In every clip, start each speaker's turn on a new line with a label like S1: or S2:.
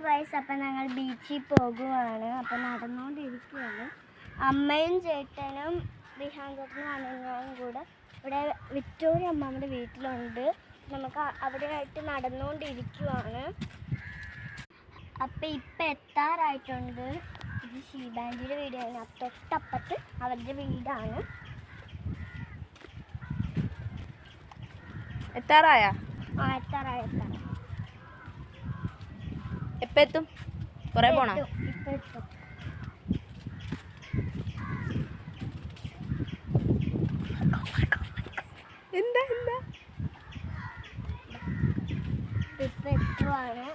S1: Guys, അപ്പം ഞങ്ങൾ ബീച്ചിൽ പോകുവാണ്. അപ്പം നടന്നുകൊണ്ടിരിക്കുകയാണ്. അമ്മയും ചേട്ടനും റിഹാൻ ചേട്ടനും അനങ്ങാനും കൂടെ ഇവിടെ വിക്ടോറിയ അമ്മമ്മയുടെ വീട്ടിലുണ്ട്. നമുക്ക് അവിടെ ആയിട്ട് നടന്നുകൊണ്ടിരിക്കുവാണ്. അപ്പം ഇപ്പം എത്താറായിട്ടുണ്ട്. ഇത് ഷീബാൻജിയുടെ വീടാണ്. തൊട്ടപ്പത്ത് അവരുടെ വീടാണ്.
S2: എത്താറായ?
S1: എത്താറായി.
S2: എപ്പ എത്തും? കുറെ പോണോ?
S1: ഇപ്പം എത്തും.
S2: എന്താ എന്താ
S1: ഇപ്പം എത്തുവാണ്.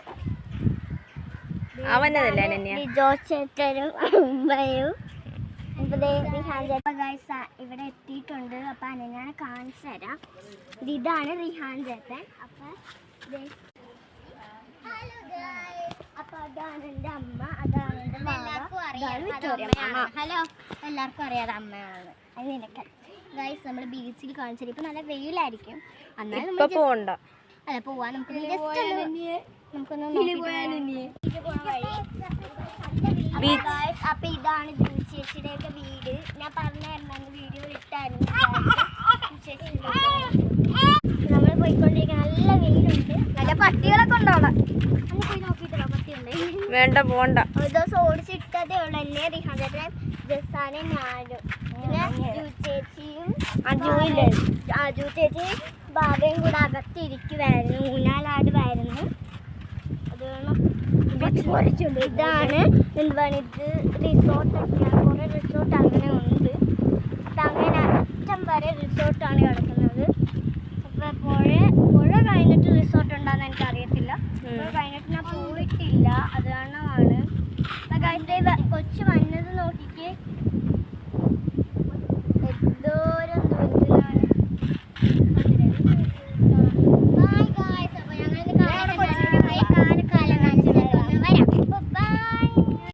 S2: അവനതല്ലേ അനന്യ?
S1: ചേട്ടനും അമ്മയും ഇവിടെ എത്തിയിട്ടുണ്ട്. അപ്പൊ അനന്യാനെ കാണിച്ചു തരാം. ഇതാണ് റിഹാൻ ചേട്ടൻ. അപ്പൊ അതാണ് എൻ്റെ അമ്മ, അതാണ് എൻ്റെ ഹലോ, എല്ലാവർക്കും അറിയാതെ അമ്മയാണ്. അത് നിനക്ക് ഗൈസ് നമ്മൾ ബീച്ചിൽ കാണിച്ചത്. ഇപ്പൊ നല്ല വെയിലായിരിക്കും, എന്നാലും
S2: പോവണ്ട.
S1: അല്ല പോവാ. അപ്പൊ ഇതാണ് ചേച്ചിയുടെയൊക്കെ വീട്. ഞാൻ പറഞ്ഞായിരുന്നു, വീഡിയോ ഇട്ടായിരുന്നു. നമ്മൾ പോയിക്കൊണ്ടിരിക്കുന്ന നല്ല വെയിലുണ്ട്. നല്ല പട്ടികളൊക്കെ ഉണ്ടോ അവിടെ? അന്ന് പോയി നോക്കിയിട്ടോ പട്ടിയുണ്ട്?
S2: വേണ്ട, പോണ്ട.
S1: ഒരു ദിവസം ഓടിച്ചിട്ടതേ ഉള്ളൂ. എന്നെ റിഹാൻ ചേട്ടൻ, ജസാനെ, ഞാനും പിന്നെ ചേച്ചിയും അജു ചേച്ചി ബാബയും കൂടെ അകത്തിരിക്കുമായിരുന്നു. ഊഞ്ഞാലാടുമായിരുന്നു. ഇതാണ് എന്താണ്, ഇത് റിസോർട്ടൊക്കെയാണ്. കുറേ റിസോർട്ട് അങ്ങനെ ഉണ്ട്. അപ്പം അങ്ങനെ അറ്റം വരെ റിസോർട്ടാണ് കിടക്കുന്നത്. അപ്പം പുഴ കഴിഞ്ഞിട്ട് റിസോർട്ട് ഉണ്ടോയെന്ന് എനിക്കറിയത്തില്ല. പുഴ കഴിഞ്ഞിട്ട് ഞാൻ പോയിട്ടില്ല, അത് കാരണമാണ്. അപ്പം